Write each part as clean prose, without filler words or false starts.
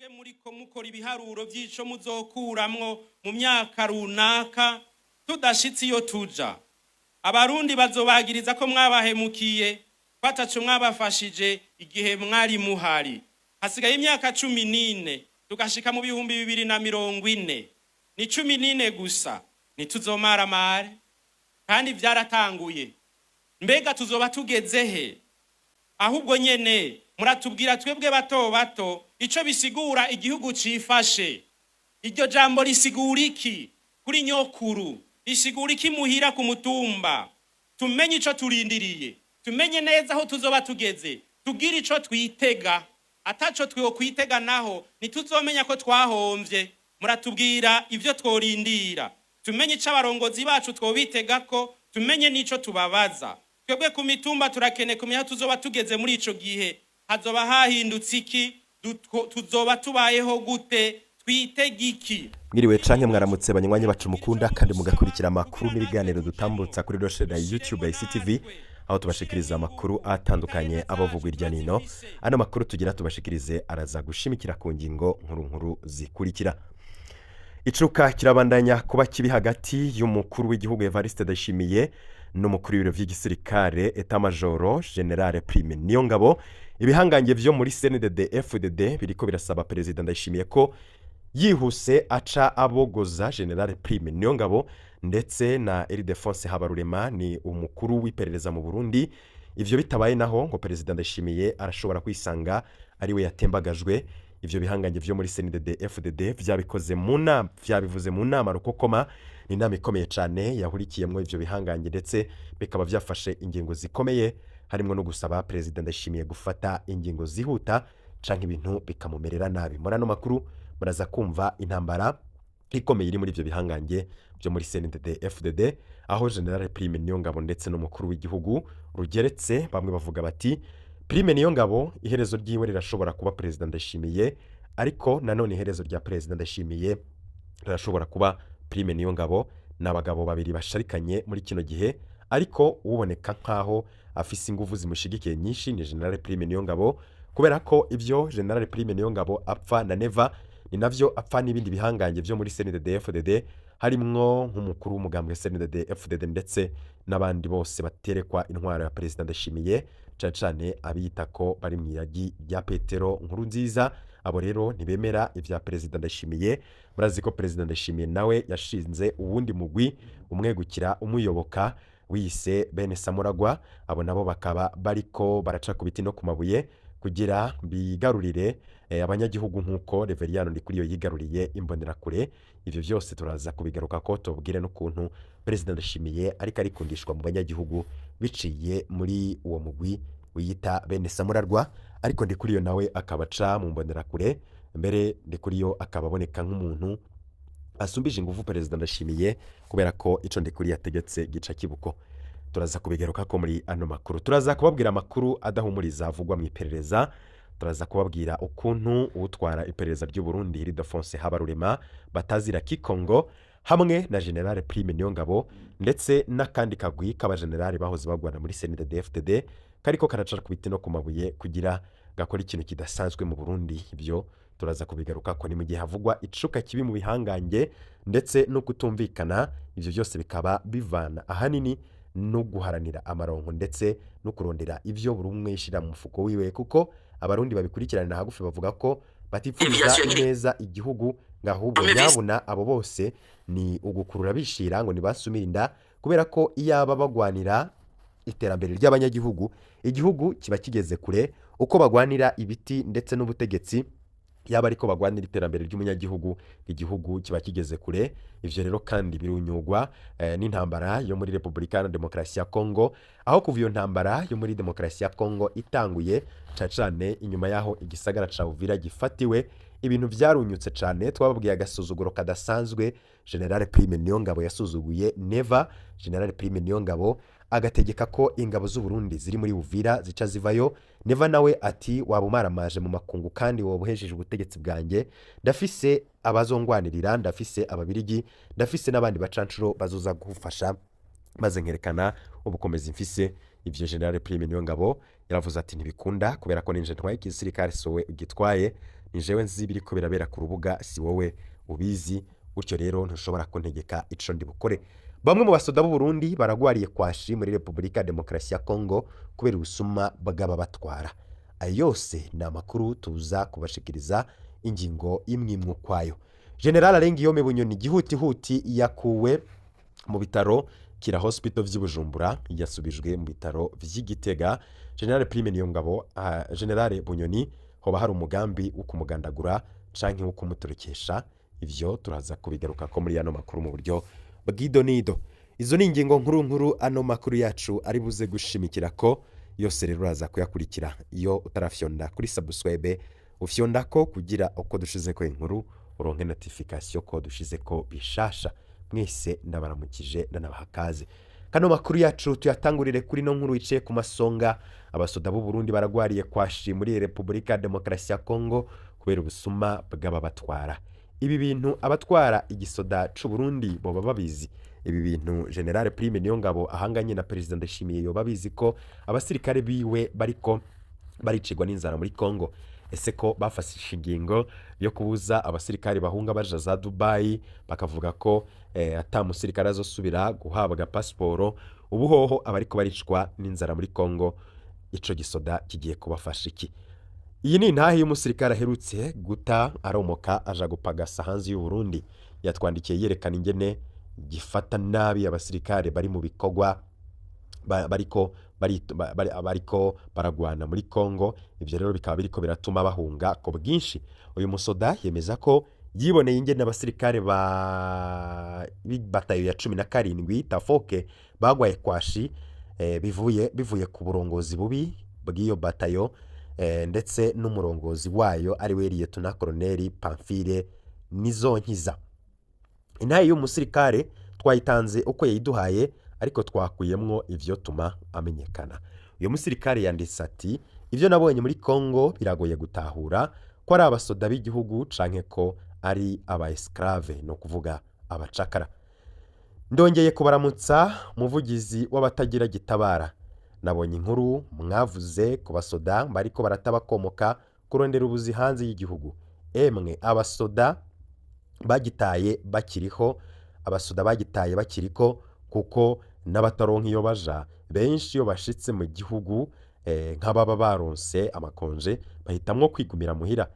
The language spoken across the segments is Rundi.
mwebwe muriko mukora ibiharuro by'ico muzokuramwo mu myaka runaka tudashitse iyo tuja. Abarundi bazobagiriza ko mwabahemukiye bataco mwabafashije igihe mwari muhari. Hasigaye imyaka 14 tugashika mu 2040. Ni 14 gusa. Nituzomara mare kandi vyaratanguye. Mbega tuzoba tugeze he? Ahubwo nyene muratubwira twebwe bato bato ico bisigura igihugu cifashe. Iryo jambo risigura iki kuri nyokuru? Risigura iki muhira ku mutumba? Tumenye ico turindiriye, tumenye neza aho tuzoba tugeze, tugira ico twitega. Ataco twiho kwitega naho nituzomenya ko twahomvye. Muratubwira ivyo tworindira, tumenye ico abarongozi bacu twobitega ko, tumenye nico tubabaza. Twebwe ku mitumba turakene kumenya tuzoba tugeze muri ico gihe. Hazoba hahindutse iki? Tuzoba tubayeho gute? Twitega iki? Mwiriwe canke mwaramutse banywanyi bacu mukunda kandi mugakurikira amakuru n'ibiganiro dutambutsa kuri Rosheda YouTube ICTV, aho tubashikiriza amakuru atandukanye abavugwa irya nino. Ano makuru tugira tubashikirize araza gushimikira ku ngingo nkuru zikurikira. Icuka kirabandanya kuba kibi hagati y'umukuru w'igihugu Evariste Ndayishimiye n'umukuru w'ibiro vy'igisirikare Etat Major General Prime Niyongabo. Ibihangange vyo muri CNDD FDD biriko birasaba President Ndayishimiye ko yihuse aca abogoza General Prime Niyongabo ndetse na Ildefonse Habarurema ni umukuru w'iperereza mu Burundi. Ivyo bitabaye naho ngo President Ndayishimiye arashobora kwisanga ari we yatembagajwe. Ivyo bihangange vyo muri CNDD FDD vyabikoze vyabivuze mu nama rukokoma. Ni inama ikomeye cyane yahurikiyemwo ivyo bihangange ndetse bikaba vyafashe ingingo zikomeye, harimo no gusaba President Ndayishimiye gufata ingingo zihuta canke ibintu bikamumerera nabi. Murano makuru muraza kumva intambara ikomeye iri muri ivyo bihangange byo muri CNDD FDD, aho General Prime Niyongabo ndetse n'umukuru w'igihugu rugeretse. Bamwe bavuga bati Prime Niyongabo iherezo ryiwe rirashobora kuba President Ndayishimiye, ariko nanone iherezo rya President Ndayishimiye rirashobora kuba Prime Niyongabo. N'abagabo babiri basharikanye muri kino gihe, ariko uboneka nkaho afise ingufu zimushigikiye nyinshi ni General Prime Niyongabo, kubera ko ivyo General Prime Niyongabo apfa na neva ni navyo apfa n'ibindi bihangange vyo muri CNDD FDD, harimwo nk'umukuru w'umugambwe CNDD FDD ndetse n'abandi bose baterekwa intwaro ya President Ndayishimiye, cyane abiyita ko bari mwiragi rya Petero Nkurunziza. Abo rero ntibemera ivya President Ndayishimiye. Murazi ko President Ndayishimiye nawe yashinze uwundi mugwi umwegukira umuyoboka wise Bene Samuragwa. Abo nabo bakaba bariko baraca ku biti no ku mabuye kugira bigarurire abanyagihugu nkuko Reveriyano Ndikuriyo yigaruriye imbonerakure. Ivyo vyose turaza kubigaruka ko tubwire n'ukuntu President Ndayishimiye ariko arikundishwa mu banyagihugu biciye muri uwo mugwi wiyita Bene Samuragwa. Ariko Ndikuriyo nawe akabaca mu mbonerakure, mbere Ndikuriyo akababoneka nk'umuntu asumbije ingufu President Ndayishimiye kubera ko ico Ndikuriyo ategetse gica kibuko. Turaza kubigaruka ko muri ano makuru. Turaza kubabwira amakuru adahumuriza avugwa mu iperereza. Turaza kubabwira ukuntu utwara iperereza ry'u Burundi Ildefonse Habarurema batazira Kikongo hamwe na General Prime Niyongabo ndetse n'akandi kagwi k'abagenerali bahoze bagwana muri CNDD FDD kariko karaca ku biti no ku mabuye kugira gakora ikintu kidasanzwe mu Burundi. Ivyo turaza kubigaruka ko ni mu gihe havugwa icuka kibi mu bihangange ndetse no kutumvikana. Ivyo byose bikaba bivana ahanini no guharanira amaronko ndetse no kurondera ivyo buri umwe yishira mu mufuko wiwe, kuko abarundi babikurikirana hagufi bavuga ko batipfuza neza igihugu, ngahubwo nyabuna abo bose ni ugukurura bishira ngo nibasumira inda, kubera ko iyaba bagwanira iterambere ry'abanyagihugu igihugu kiba kigeze kure. Uko bagwanira ibiti ndetse n'ubutegetsi yaba ariko bagwanira iterambere ry'umunyagihugu igihugu kiba kigeze kure. Ivyo rero kandi birunyugwa n'intambara yo muri Republika ya Demokarasi ya Kongo, aho kuva iyo ntambara yo muri Demokarasi ya Kongo itanguye cyane inyuma yaho igisagara ca Uvira gifatiwe, ibintu vyarunyutse cyane. Twababwiye agasuzuguro kadasanzwe General Prime Niyongabo yasuzuguye neva. General Prime Niyongabo agategeka ko ingabo z'u Burundi ziri muri Uvira zica zivayo. Neva nawe ati wabumaramaje mu makungu kandi wobuhejeje ubutegetsi bwanjye, ndafise abazongwanirira, ndafise ababirigi, ndafise n'abandi bacancuro bazoza gufasha maze nkerekana ubukomezi mfise. Ivyo General Prime Niyongabo yaravuze ati ntibikunda kubera ko ninje ntwaye igisirikare sowe ugitwaye jewe nzi biriko birabera ku rubuga si wowe ubizi, gutyo rero ntushobora kuntegeka ico ndi bukore. Bamwe mu basoda b'u Burundi baragwariye kwashi muri Repubulika ya Demokarasi ya Kongo kubera ubusuma bw'aba batwara. Ayo yose ni amakuru tuza kubashikiriza ingingo imwe kwayo. General Alengiyome Bunyoni gihutihuti yakuwe mu bitaro Kira Hospital vy'Ibujumbura yasubijwe mu bitaro vy'Igitega. General Prime Niyongabo General Bunyoni hoba hari umugambi wo kumugandagura canke wo kumuturikesha, ivyo turaza kubigaruka ko muri yano makuru mu buryo bw'idonido. Izo ni ingingo nkuru ano makuru yacu ari buze gushimikira ko yose rero uraza kuyakurikira. Iyo utarafyonda kuri subscribe ufyonda ko kugira uko dushize ko inkuru uronke notification ko dushize ko bishasha. Mwese ndabaramukije nanabahakaze. Kano makuru yacu tuyatangurire kuri no nkuru iciye ku masonga. Abasoda b'u Burundi baragwariye kwashi muri Repubulika ya Demokarasi ya Kongo kubera ubusuma bw'ababatwara. Ibi bintu abatwara igisoda c'u Burundi boba babizi. Ibi bintu General Prime Niyongabo ahanganye na President Ndashimiye yo babizi ko abasirikare biwe bariko baricigwa n'inzara muri Kongo. Ese ko bafashe ingingo yo kubuza abasirikare bahunga baja za Dubai, bakavuga ko ata musirikare azosubira guhabwa pasiporo. Ubuhoho abariko baricwa n'inzara muri Kongo, ico gisoda kigiye kubafasha iki? Iyi ni intahe y'umusirikare aherutse guta aromoka aja gupagasa hanze y'u Burundi. Yatwandikiye yerekana ingene gifata nabi abasirikare bari mu bikogwa bariko baragwana muri Kongo. Ivyo rero bikaba biriko biratuma bahunga ko bwinshi. Uyu musoda yemeza ko yiboneye ingene abasirikare batayo ya 17 Tafoke bagwaye kwashi bivuye ku burongozi bubi bw'iyo batayo, ndetse n'umurongozi wayo ari we Lieutenant Colonel Pamphile Nizonkiza. Intahe y'umusirikare twayitanze uko yayiduhaye, ariko twakuyemwo ivyo tuma amenyekana. Uyu musirikare yanditse ati ivyo nabonye muri Kongo biragoye gutahura ko ari abasoda b'igihugu canke ko ari aba esclave, no kuvuga abacakara. Ndongeye kubaramutsa muvugizi w'abatagira gitabara. Nabonye inkuru mwavuze ku basoda bariko baratabakomoka kurondera ubuzi hanze y'igihugu. Emwe abasoda bagitaye bakiriko, kuko n'abataronka iyo baja benshi iyo bashitse mu gihugu nk'ababa baronse amakonje bahitamwo kwigumira muhira.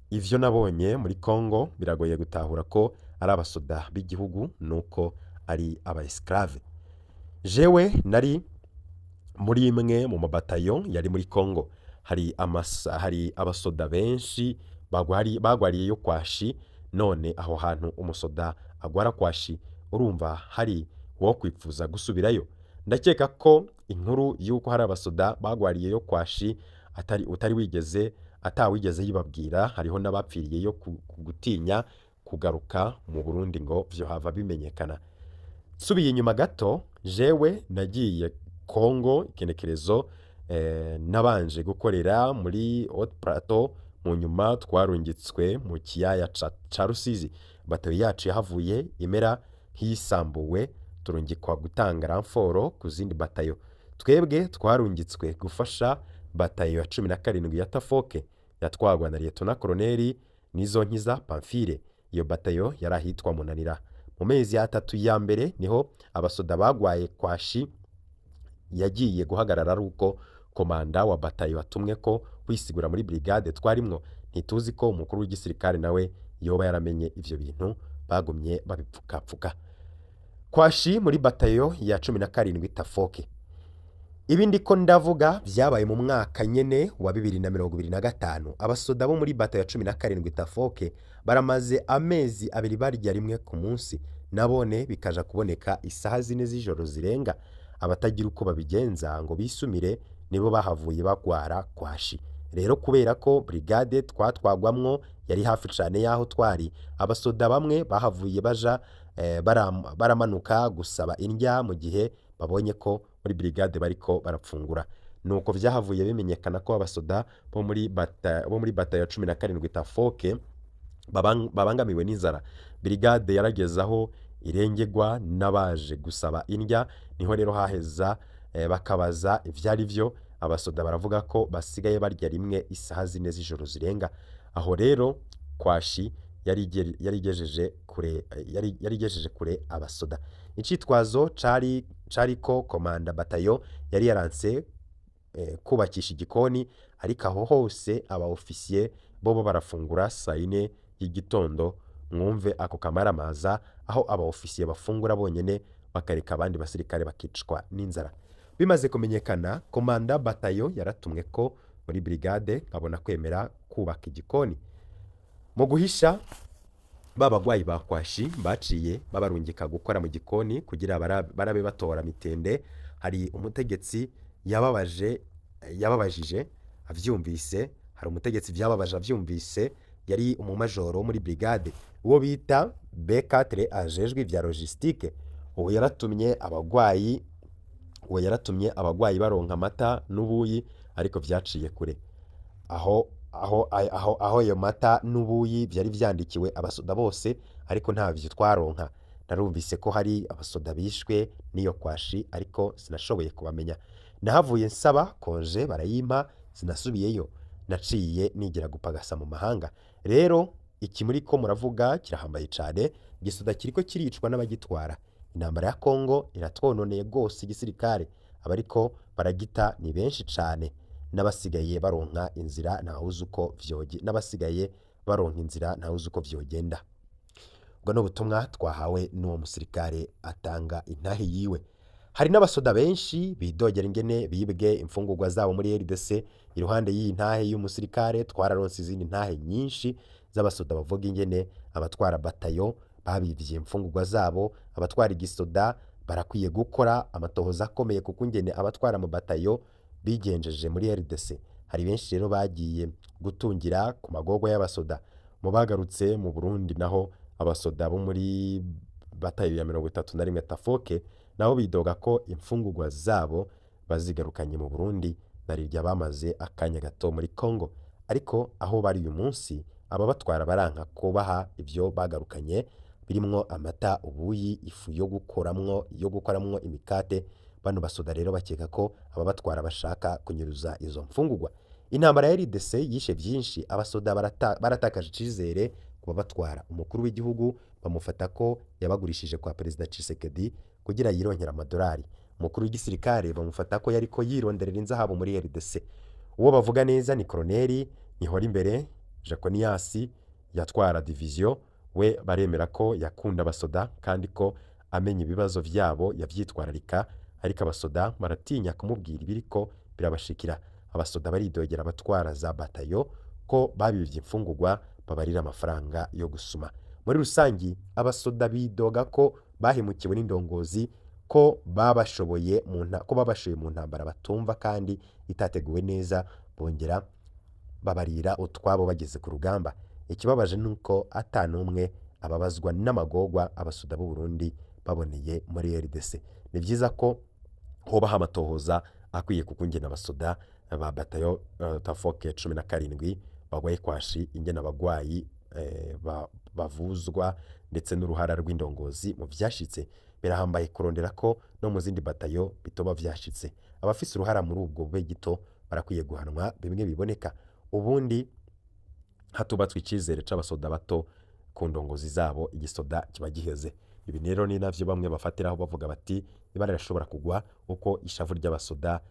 Ivyo nabonye muri Kongo biragoye gutahura ko ari abasoda b'igihugu nuko ari aba esclave. Jewe nari muri imwe mu mabatayo yari muri Kongo. Hari abasoda benshi bagwariye yo kwashi. None aho hantu umusoda agwara kwashi, urumva hari wo kwipfuza gusubirayo? Ndakeka ko inkuru yuko hari abasoda bagwariye yo kwashi atawigeze yibabwira. Hariho n'abapfiriye yo kugutinya kugaruka mu Burundi ngo vyo hava bimenyekana. Subiye inyuma gato, jewe nagiye Kongo ikenekerezo nabanje gukorera muri Haute Plateau. Mu nyuma twarungitswe mu kiyaya ca Rusizi. Batayo yacu yahavuye imera hisambuwe, turungikwa gutanga ramforo ku zindi batayo. Twebwe twarungitswe gufasha batayo ya 17 ya Tafoke yatwagwa na Lieutenant Colonel Nizonkiza Pamphile. Iyo batayo yarahitwa Munanira. Mu mezi ya 3 ya mbere niho abasoda bagwaye kwashi yagiye guhagarara ruko komanda wa batayo atumwe ko kwisigura muri brigade twarimwo. Ntituzi ko umukuru w'igisirikare nawe yoba yaramenye ivyo bintu, bagumye babipfukapfuka. Kwashi muri batayo ya 17 Tafoke. Ibindi ko ndavuga vyabaye mu mwaka nyene wa 2025. Abasoda bo muri batayo ya 17 Tafoke baramaze amezi abiri barya rimwe ku munsi. Nabone bikaja kuboneka isaha 4 z'ijoro zirenga. Abatagira uko babigenza ngo bisumire nibo bahavuye bagwara kwashi. Rero kubera ko brigade twatwagwamwo yari hafi cyane yaho twari, abasoda bamwe bahavuye baja baramanuka gusaba indya mu gihe babonye ko muri brigade bariko barapfungura. Nuko vyahavuye bimenyekana ko abasoda bo muri batayo 17 Tafoke babangamiwe n'inzara. Brigade yaragezaho irengegwa n'abaje gusaba indya. Niho rero haheza bakabaza ivyari vyo. Abasoda baravuga ko basigaye barya rimwe isaha 4 z'ijoro zirenga. aho rero kwashi yarigejeje kure abasoda. Icitwazo cariko komanda batayo yari yaranse kubakisha igikoni, ariko aho hose aba ofisiye bobo barafungura saa 4 y'igitondo. Mwumve ako kamaramaza aho aba ofisiye bafungura bonyene bakareka abandi basirikare bakicwa n'inzara. Bimaze kumenyekana, komanda batayo yaratumwe ko muri brigade abona kwemera kubaka igikoni. Mu guhisha babagwayi bakwashi baciye babarungika gukora mu gikoni kugira barabe batora mitende. Hari umutegetsi yababajije avyumvise, hari umutegetsi vyababaje avyumvise, yari umumajoro muri brigade uwo bita B4 ajejwe vya logistique. Uwo yaratumye abagwayi baronka amata n'ubuyi, ariko vyaciye kure. Aho yo mata n'ubuyi vyari vyandikiwe abasoda bose, ariko ntavyo twaronka. Narumvise ko hari abasoda bishwe niyo kwashi, ariko sinashoboye kubamenya. Nahavuye nsaba konje barayimpa, sinasubiyeyo, naciye nigira gupagasa mu mahanga. Rero iki muri ko muravuga kirahambaye cyane, igisoda kiriko kiricwa n'abagitwara. Intambara ya Kongo iratwononeye gose igisirikare, abariko baragita ni benshi cyane, n'abasigaye baronka inzira ntawuzi uko vyogenda. Ubwo no butumwa twahawe n'uwo musirikare atanga intahe yiwe. Hari n'abasoda benshi bidogera ingene bibwe imfungurwa zabo muri RDC. Iruhande y'iyi ntahe y'umusirikare twararonse izindi ntahe nyinshi z'abasoda bavuga ingene abatwara batayo babivye imfungurwa zabo. Abatwara igisoda barakwiye gukora amatohoza akomeye, kuko ingene abatwara mu batayo bigenjeje muri RDC. Hari benshi rero bagiye gutungira ku magorwa y'abasoda. Mu bagarutse mu Burundi naho abasoda bo muri batayo ya 31 Tafoke nabo bidoga ko imfungurwa zabo bazigarukanye mu Burundi, narirya bamaze akanya gato muri Kongo. Ariko aho bari uyu munsi aba batwara baranka kubaha ivyo bagarukanye, birimwo amata, ubuyi, ifu yo gukoramwo imikate. Bano basoda rero bakeka ko aba batwara bashaka kunyuruza izo mfungurwa. Intambara ya RDC yishe vyinshi, abasoda baratakaje icizere kuba batwara. Umukuru w'igihugu bamufata ko yabagurishije kwa President Tshisekedi kugira yironkera amadolari. Umukuru w'igisirikare bamufata ko yariko yironderera inzahabu muri RDC. Uwo bavuga neza ni Colonel Nihorimbere Jaconias yatwara division. We baremera ko yakunda abasoda kandi ko amenya ibibazo vyabo yavyitwararika, ariko abasoda baratinya kumubwira ibiriko birabashikira. Abasoda baridogera abatwara za batayo ko babivye imfungurwa babarira amafaranga yo gusuma. Muri rusangi abasoda bidoga ko bahemukiwe n'indongozi, ko babashoboye mu ntambara batumva kandi itateguwe neza, bongera babarira utwabo bageze ku rugamba. Ikibabaje nuko atanumwe ababazwa n'amagorwa abasoda b'u Burundi baboneye muri RDC. Ni vyiza ko hobaho amatohoza akwiye, kuko ingene abasoda ba batayo Tafoke 17 bagwaye kwashi, ingene abagwayi bavuzwa, ndetse n'uruhara rw'indongozi mu vyashitse. Birahambaye kurondera ko no mu zindi batayo bitoba vyashitse. Abafise uruhara muri ubwo bube gito barakwiye guhanwa bimwe biboneka, ubundi hatubatswe icizere c'abasoda bato ku ndongozi zabo, igisoda kiba giheze. Ibi rero ni navyo bamwe bafatiraho bavuga bati ibara rishobora kugwa uko ishavu ry'abasoda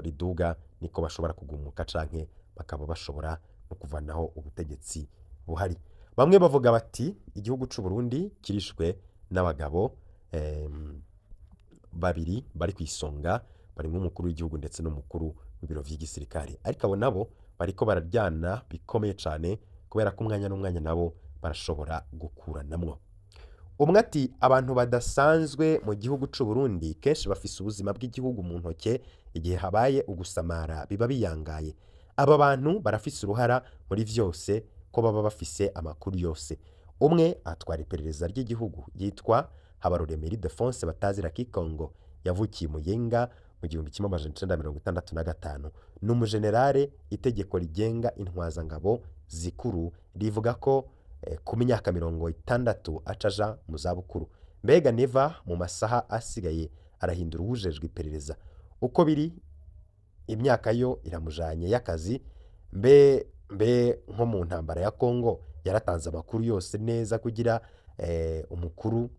riduga, niko bashobora kugumuka canke bakaba bashobora no kuvanaho ubutegetsi buhari. Bamwe bavuga bati igihugu c'u Burundi kirishwe n'abagabo babiri bari kwisonga, barimo umukuru w'igihugu ndetse n'umukuru w'ibiro vy'igisirikare, ariko abo nabo bariko bararyana bikomeye cane, kubera ko umwanya n'umwanya nabo barashobora gukuranamwo. Umwe ati abantu badasanzwe mu gihugu c'u Burundi kenshi bafise ubuzima bw'igihugu mu ntoke, igihe habaye ugusamara biba biyangaye. Aba bantu barafise uruhara muri vyose, ko baba bafise amakuru yose. Umwe atwara iperereza ry'igihugu yitwa Habarurema Ildefonse Batazira Kikongo, yavukiye mu Yenga mu 1965. N'umujenerale. Itegeko rigenga intwazangabo zikuru rivuga ko ku myaka 60 acaja mu zabukuru. Mbega Neva mu masaha asigaye arahindura uwujejwe iperereza. Uko biri imyaka yo iramujanye y'akazi, mbe mbe nko mu ntambara ya Kongo yaratanze amakuru yose neza kugira umukuru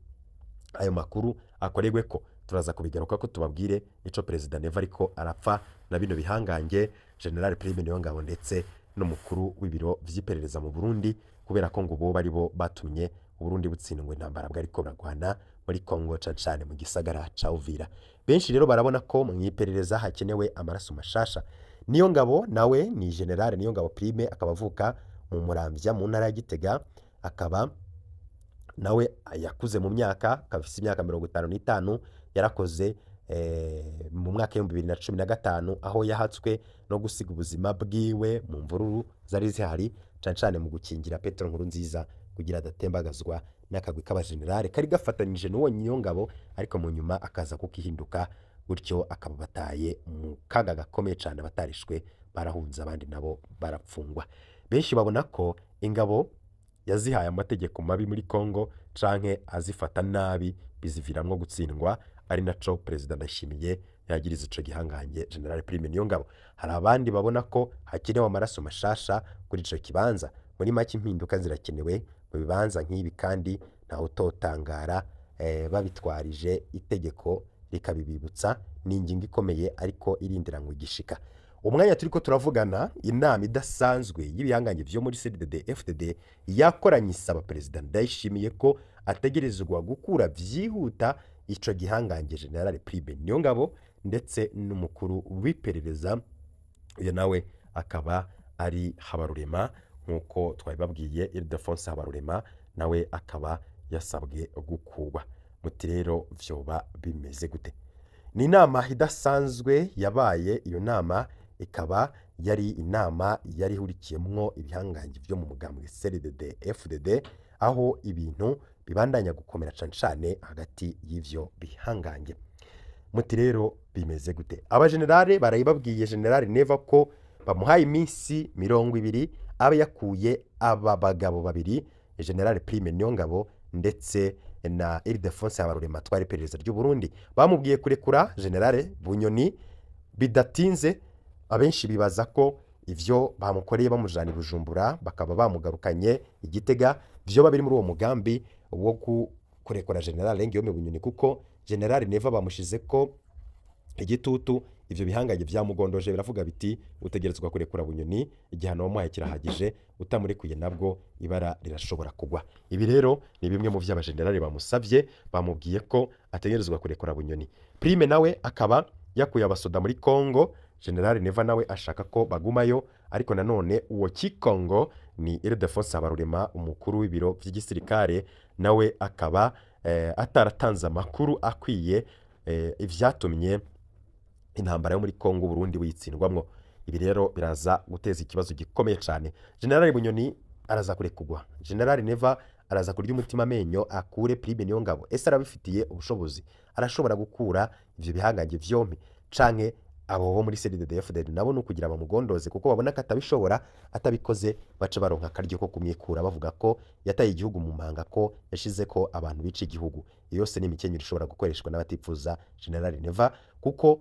ayo makuru akorerwe ko turaza kubigaruka ko tubabwire ico Perezida Neva ariko arapfa na bino bihangange General Prime Niyongabo ndetse n'umukuru w'ibiro vy'iperereza mu Burundi kubera ko ngo bo bari bo batumye Burundi butsindwa intambara bwari ko baragwana muri Kongo cane mu gisagara ca Uvira. Benshi rero barabona ko mu iperereza hakenewe amaraso mashasha. Niyongabo nawe ni General Niyongabo Prime akaba avuka mu Muramvya mu ntara ya Gitega, akaba nawe yakuze mu myaka, akafise imyaka 55, yarakoze mu mwaka wa 2015 aho yahatswe no gusiga ubuzima bwiwe mu mvururu zari zihari cane mu gukingira Petero Nkurunziza kugira adatembagazwa n'akagwi k'abajenerali kari gafatanije n'uwo Niyongabo, ariko mu nyuma akaza kukihinduka gutyo akaba bataye mu kaga gakomeye cyane, batarishwe barahunze abandi nabo barapfungwa. Benshi babona ko ingabo yazihaye amategeko mabi muri Kongo canke azifata nabi biziviramwo gutsindwa, ari naco Perezida Ndayishimiye yagiriza ico gihangange General Prime Niyongabo. Hari abandi babona ko hakenewe amaraso mashasha kuri ico kibanza. Muri make impinduka zirakenewe mu bibanza nk'ibi kandi ntaho utotangara babitwarije itegeko rikabibibutsa. Ni ingingo ikomeye ariko irindiranywe igishika. Umwanya turiko turavugana inama idasanzwe y'ibihangange vyo muri CNDD FDD yakoranye isaba Perezida Ndayishimiye ko ategerezwa gukura vyihuta ico gihangange General Prime Niyongabo ndetse n'umukuru w'iperereza, uyo nawe akaba ari Habarurema nkuko twabibabwiye. Ildefonse Habarurema nawe akaba yasabwe gukurwa. Muti rero vyoba bimeze gute? Ni inama idasanzwe yabaye. Iyo nama ikaba yari inama yari hurikiyemwo ibihangange vyo mu mugambwe CNDD FDD, aho ibintu bibandanya gukomera cane hagati y'ivyo bihangange. Muti rero bimeze gute? Abajenerale barayibabwiye General Neva ko bamuhaye iminsi 20 abe yakuye aba bagabo babiri, General Prime Niyongabo ndetse na Ildefonse Habarurema twari perezida ry'u Burundi. Bamubwiye kurekura General Bunyoni bidatinze. Abenshi bibaza ko ivyo bamukoreye bamujana i Bujumbura bakaba bamugarukanye Igitega vyo babiri muri uwo mugambi wo kurekura General Ngiyome Bunyoni, kuko General Neva bamushize ko igitutu. Ivyo bihangaye vyamugondoje biravuga biti utegerezwa kurekura Bunyoni, igihano wamuhaye kirahagije, utamurekuye nabwo ibara rirashobora kugwa. Ibi rero ni bimwe mu vy'abajenerali bamusavye, bamubwiye ko ategerezwa kurekura Bunyoni. Prime nawe akaba yakuye abasoda muri Kongo. General Neva nawe ashaka ko bagumayo, ariko nanone uwo Kikongo ni Ildefonse Habarurema umukuru w'ibiro vy'igisirikare, nawe akaba ataratanze amakuru akwiye ivyatumye intambara yo muri Kongo Burundi witsindwamwo. Ibi rero biraza guteza ikibazo gikomeye cyane. General Bunyoni araza kurekugwa, General Neva araza kurya umutima amenyo akure Prime Niyongabo. Ese arabifitiye ubushobozi? Arashobora gukura ivyo bihangange vyompi canke abo bo muri CNDD FDD nabo no kugira bamugondoze kuko babona ko atabishobora? Atabikoze bace baronka akaryo ko kumwikura bavuga ko yataye igihugu mu manga, ko yashize ko abantu bica igihugu. Iyo yose ni imikenyero ishobora gukoreshwa n'abatipfuza General Neva, kuko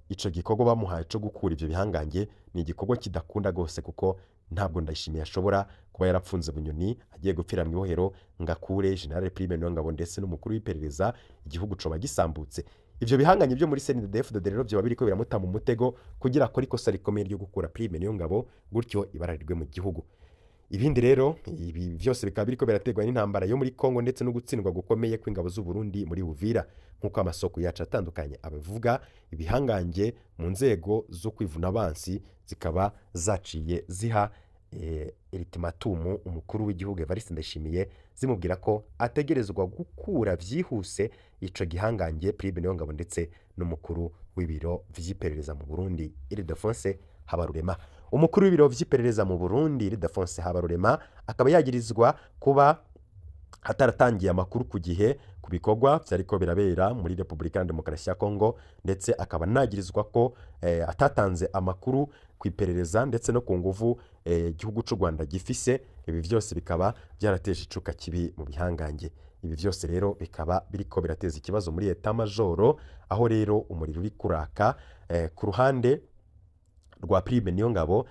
ico gikorwa bamuhaye cyo gukura ivyo bihangange ni igikorwa kidakunda gose, kuko ntabwo Ndayishimiye ashobora kuba yarapfunze Bunyoni agiye gupfira mu ihohero ngakure General Prime Niyongabo ndetse n'umukuru w'iperereza, igihugu coba gisambutse. Ivyo bihangange byo muri CNDD FDD rero byo babiri ko biramuta mu mutego kugira ko ikosa rikomeye ryo gukura Prime Niyongabo gutyo ibararirwe mu gihugu. Ibindi rero ibi byose bikaba biriko birategwa n'intambara yo muri Kongo ndetse no gutsindwa gukomeye kw'ingabo z'u Burundi muri Uvira, nkuko amasoko yacu atandukanye abivuga. Ibihangange mu nzego zo kwivuna abansi zikaba zaciye ziha ultimatum umukuru w'igihugu Evariste Ndayishimiye zimubwira ko ategerezwa gukura vyihuse ico gihangange Prime Niyongabo ndetse n'umukuru w'ibiro vy'iperereza mu Burundi Ildefonse Habarurema. Umukuru w'ibiro vy'iperereza mu Burundi Ildefonse Habarurema akaba yagirizwa kuba ataratangiye amakuru ku gihe ku bikorwa vyariko birabera muri Republika Demokarasi ya Kongo, ndetse akaba nagirizwa ko atatanze amakuru ku iperereza ndetse no ku nguvu igihugu c'u Rwanda gifise. Ibi vyose bikaba byarateje icuka kibi mu bihangange. Ibi vyose rero bikaba biriko birateza ikibazo muri Etat Majoro, aho rero umuriro uri kuraka ku ruhande rwa Prime Niyongabo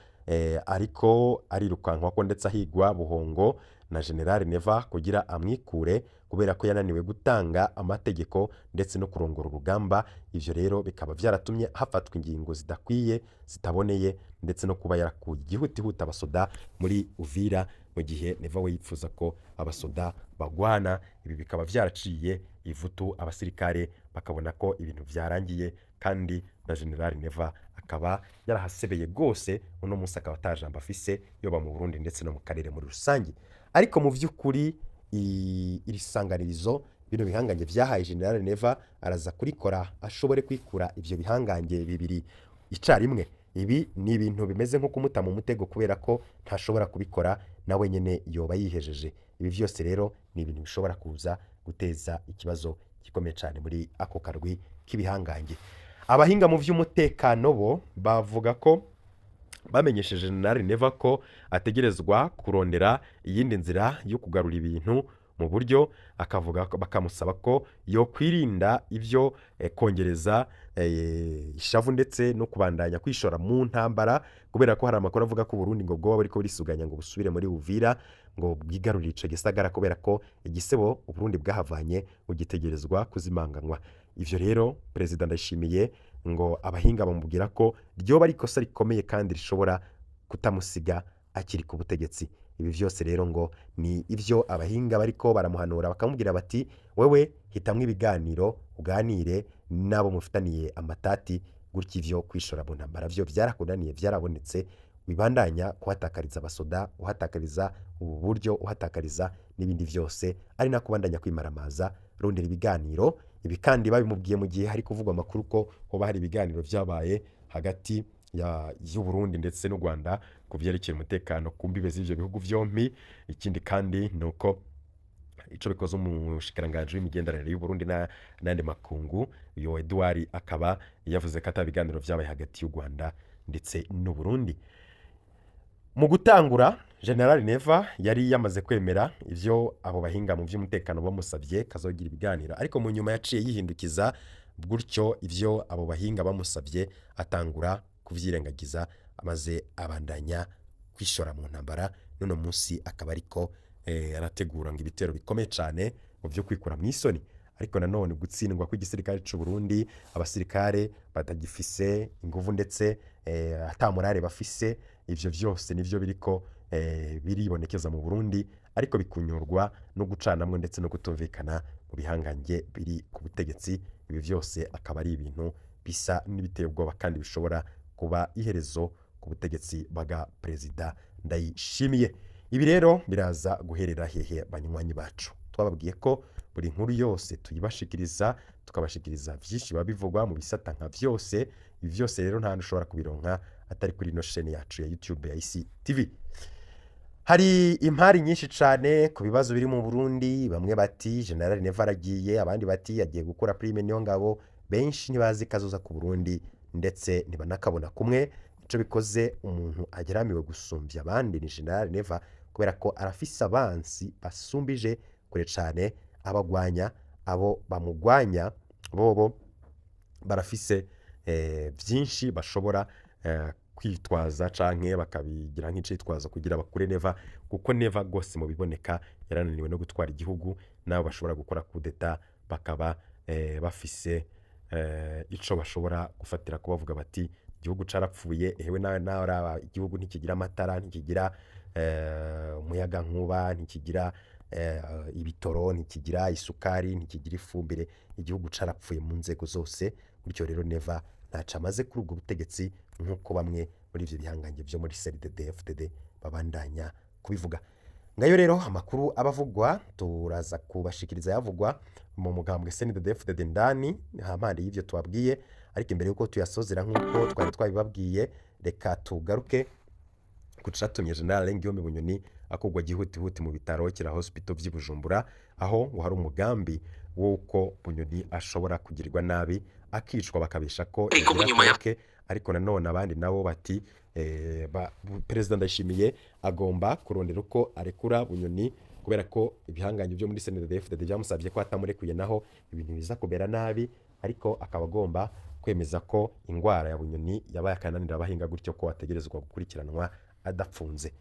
ariko arirukankwa ko ndetse ahigwa Buhongo na General Neva kugira amwikure kubera ko yananiwe gutanga amategeko ndetse no kurongora urugamba. Ivyo rero bikaba byaratumye hafatwa ingingo zidakwiye zitaboneye ndetse no kuba yarakuye igihutihuta abasoda muri Uvira mu gihe Neva we yipfuza ko abasoda bagwana. Ibi bikaba byaraciye ivutu abasirikare bakabona ko ibintu byarangiye kandi na General Neva akaba yarahasebeye gose. Uno munsi akaba atajamba afise yoba mu Burundi ndetse no mu karere muri rusangi. Ariko mu vy'ukuri iri sanganirizo bino bihanganje vyahaye General Neva araza kurikora ashobore kwikura ivyo bihanganje bibiri icarimwe. Ibi ni ibintu bimeze nko kumuta mu mutego kubera ko ntashobora kubikora nawe nyene yoba yihejeje. Ibi vyose rero ni ibintu bishobora kuza guteza ikibazo gikomeye cyane muri ako karwi k'ibihanganje. Abahinga mu vy'umutekano bo bavuga ko bamenyesheje General Neva ko ategerezwa kurondera iyindi nzira yo kugarura ibintu mu buryo, akavuga ko bakamusaba ko yo kwirinda ivyo kongereza ishavu ndetse no kubandanya kwishora mu ntambara kubera ko hari amakuru avuga ko Burundi ngo bwo bariko burisuganya ngo busubire muri Uvira ngo bwigarurire ico gisagara kubera ko igisebo Burundi bwahavanye ugitegerezwa kuzimanganwa. Ivyo rero President Ndayishimiye ngo abahinga bamubwira ko ryo bari kosa rikomeye kandi rishobora kutamusiga akiri ku butegetsi. Ibi vyose rero ngo ni ivyo abahinga bariko baramuhanura bakamubwira bati wewe hitamwe ibiganiro uganire nabo mufitaniye amatati gutya ivyo kwishora mu ntambara vyo byarakunaniye byarabonetse wibandanya kuhatakariza abasoda uhatakariza ubu buryo uhatakariza n'ibindi vyose ari nakubandanya kwimaramaza rondera ibiganiro. Ibi kandi babimubwiye mu gihe hari kuvugwa amakuru ko hoba hari ibiganiro vyabaye hagati y'u Burundi ndetse n'u Rwanda ku vyerekeye umutekano ku mbibe z'ivyo bihugu vyompi. Ikindi kandi nuko ico bikoze umushikiranganje w'imigenderanire y'u Burundi n'andi makungu yo Edouard akaba yavuze ko atabiganiro vyabaye hagati y'u Rwanda ndetse n'u Burundi. Mu gutangura General Neva yari yamaze kwemera ivyo abo bahinga mu vy'umutekano bamusavye kazogira ibiganiro, ariko mu nyuma yaciye yihindukiza gutyo ivyo abo bahinga bamusavye atangura kuvyirengagiza amaze abandanya kwishora mu ntambara. None munsi akaba ariko arategura ngo ibitero bikomeye cyane mu byo kwikura mu isoni. Ariko nanone gutsindwa kw'igisirikare cy'u Burundi, abasirikare batagifise inguvu ndetse atamurare bafise, ivyo vyose nivyo biriko biribonekeza mu Burundi, ariko bikunyurwa no gucanamwe ndetse no kutumvikana mu bihangange biri ku butegetsi. Ibi vyose akaba ari ibintu bisa n'ibiteye ubwoba kandi bishobora kuba iherezo ku butegetsi baga Perezida Ndayishimiye. Ibi rero biraza guherera hehe banywanyi bacu? Twababwiye ko buri nkuru yose tuyibashikiriza tukabashikiriza vyinshi babivugwa mu bisata nka vyose. Ibi vyose rero nta ntushobora kubironka atari kuri no chaîne yacu ya YouTube ya ICTV. Hari impari nyinshi cyane ku bibazo biri mu Burundi. Bamwe bati General Neva aragiye, abandi bati yagiye gukora Prime Niyongabo. Benshi ntibazi kazoza ku Burundi ndetse ntibanakabona kumwe. Ico bikoze umuntu ageramiwe gusumbya abandi ni General Neva kubera ko arafise abansi basumbije kure cyane abagwanya, abo bamugwanya bobo barafise byinshi bashobora kwitwaza canke bakabigira nk'icitwazo kugira bakure Neva, kuko Neva gose mu biboneka yarananiwe no gutwara igihugu. Nabo bashobora gukora kudeta bakaba bafise ico bashobora gufatira ko bavuga bati igihugu carapfuye, ehewe nawe igihugu ntikigira amatara, ntikigira umuyaga nkuba, ntikigira ibitoro, ntikigira isukari, ntikigira ifumbire, igihugu carapfuye mu nzego zose. Bityo rero Neva ntaca amaze kuri ubwo butegetsi nk'uko bamwe muri ivyo bihangange vyo muri CNDD-FDD babandanya kubivuga. Ngayo rero amakuru abavugwa turaza kubashikiriza yavugwa mu mugambwe CNDD-FDD ndani hampande y'ivyo twabwiye. Ariko imbere yuko tuyasozera nk'uko twari twabibabwiye, reka tugaruke kucatumye General Ngiyome Bunyoni akugwa gihutihuti mu bitaro kira hospital vy'i Bujumbura, aho hari umugambi wuko Bunyoni ashobora kugirirwa nabi akicwa bakabisha ko yake. Ariko nanone abandi nabo bati Perezida Ndayishimiye agomba kurondera uko arekura Bunyoni kubera ko ibihanganye byo muri CNDD-FDD byamusabye ko atamurekuye naho ibintu biza kubera nabi, ariko akaba agomba kwemeza ko ingwara ya bunyoni yabaye akananira abahinga gutyo ko ategerezwa gukurikiranwa adapfunze.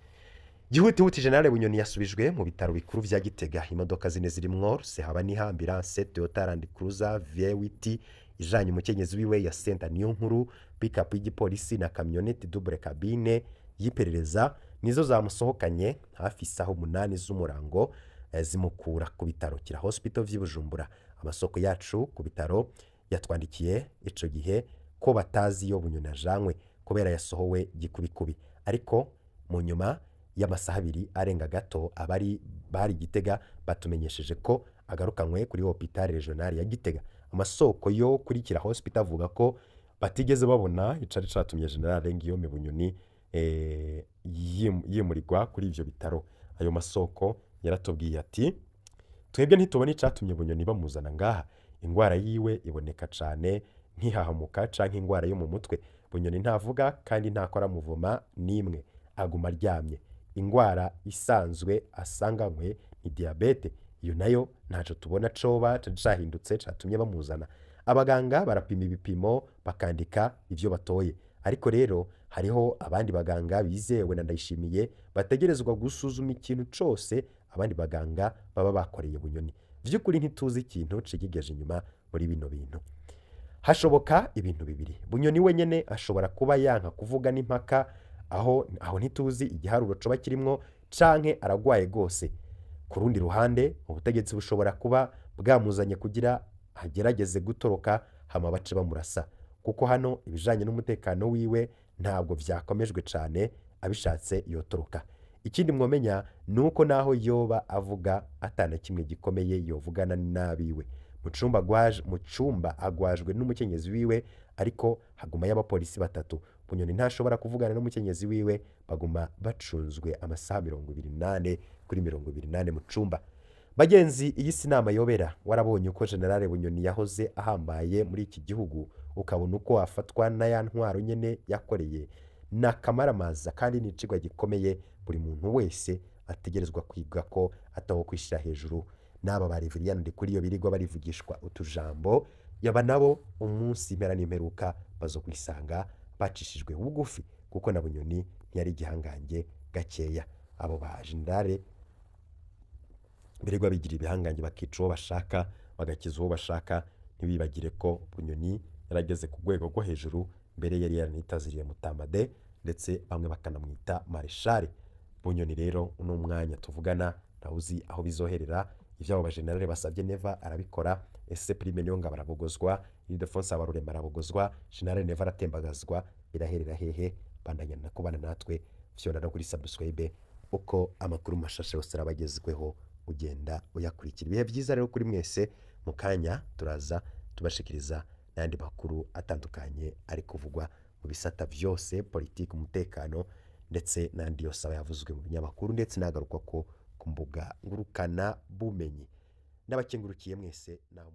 Gihutihuti General Bunyoni yasubijwe mu bitaro bikuru vya Gitega. Imodoka zine zirimwo Sehabaniha ambulance Toyota Land Cruiser V8 ijanye umukenyezi wiwe ya Senta Niyonkuru, pickup y'igipolisi na kamyoneti double cabine yiperereza nizo zamusohokanye hafi isaha 8 z'umurango zimukura ku bitaro Kira Hospital vy'Ibujumbura. Amasoko yacu ku bitaro yatwandikiye ico gihe ko batazi yo Bunyoni ajanywe kubera yasohowe gikubikubi, ariko mu nyuma y'amasaha 2 arenga gato abari bari Gitega batumenyesheje ko agarukanywe kuri hôpital regional ya Gitega. Amasoko yo kuri Kira Hospital avuga ko batigeze babona icari catumye General Ngiyome Bunyoni yimurirwa kuri ivyo bitaro. Ayo masoko yaratubwiye ati twebwe ntitubona icatumye Bunyoni bamuzana ngaha, ingwara yiwe iboneka cane nkihahamuka canke ingwara yo mu mutwe. Bunyoni ntavuga kandi ntakora muvuma nimwe, aguma aryamye. Ingwara isanzwe asanganywe ni diabete, iyo nayo ntaco tubona coba cahindutse catumye bamuzana. Abaganga barapima ibipimo bakandika ivyo batoye, ariko rero hariho abandi baganga bizewe na Ndayishimiye bategerezwa gusuzuma ikintu cose abandi baganga baba bakoreye Bunyoni. Vyukuri ntituzi ikintu cigigeje inyuma muri bino bintu. Hashoboka ibintu bibiri. Bunyoni wenyene ashobora kuba yanka kuvuga n'impaka, aho ntituzi igiharuro coba kirimwo canke aragwaye gose. Ku rundi ruhande ubutegetsi bushobora kuba bwamuzanye kugira agerageze gutoroka hama bace bamurasa, kuko hano ibijanye n'umutekano wiwe ntabwo vyakomejwe cane, abishatse yotoroka. Ikindi mwomenya nuko naho yoba avuga atana kimwe gikomeye yovugana nabiwe. Mu cumba agwajwe n'umukenyezi wiwe, ariko haguma y'abapolisi batatu. Bunyoni ntashobora kuvugana n'umukenyezi wiwe, baguma bacunzwe amasaha 28 kuri 28 mu cumba. Bagenzi, iyi sinama yobera warabonye uko General Bunyoni yahoze ahambaye muri iki gihugu, ukabona uko afatwa na ya ntwaro nyene yakoreye na kamaramaza, kandi n'icigwa gikomeye buri muntu wese ategerezwa kwiga ko ataho kwishira hejuru. Naba bari Viriana ndi kuri yo birigwa barivugishwa utujambo, yaba nabo umunsi impera n'imperuka bazokwisanga bacishijwe bugufi, kuko na Bunyoni ntiyari gihangange gakeya. Abo ba General birigwa bigira ibihangange bakica uwo bashaka bagakiza uwo bashaka, ntibibagire ko Bunyoni yarageze ku rwego rwo hejuru, mbere yari yaranitaziriye Mutamade ndetse bamwe bakanamwita Marshal. Bunyoni rero n'umwanya tuvugana ntawuzi aho bizoherera. Ivyabo ba General basabye Neva arabikora. Ese Prime Nyonga barabogozwa, Ildefonse Abarurema arabogozwa, General Neva aratembagazwa, biraherera hehe? Bandanya na kubana natwe vyona no kuri subscribe uko amakuru mashashe yose arabagezweho ugenda uyakurikira. Ibihe byiza rero kuri mwese, mu kanya turaza tubashikiriza n'andi makuru atandukanye ari kuvugwa mu bisata vyose, politiki, umutekano ndetse n'andi yose yavuzwe mu binyamakuru, ndetse nagaruka ko ku mbuga ngurukana bumenyi. N'abakengurukiye mwese naho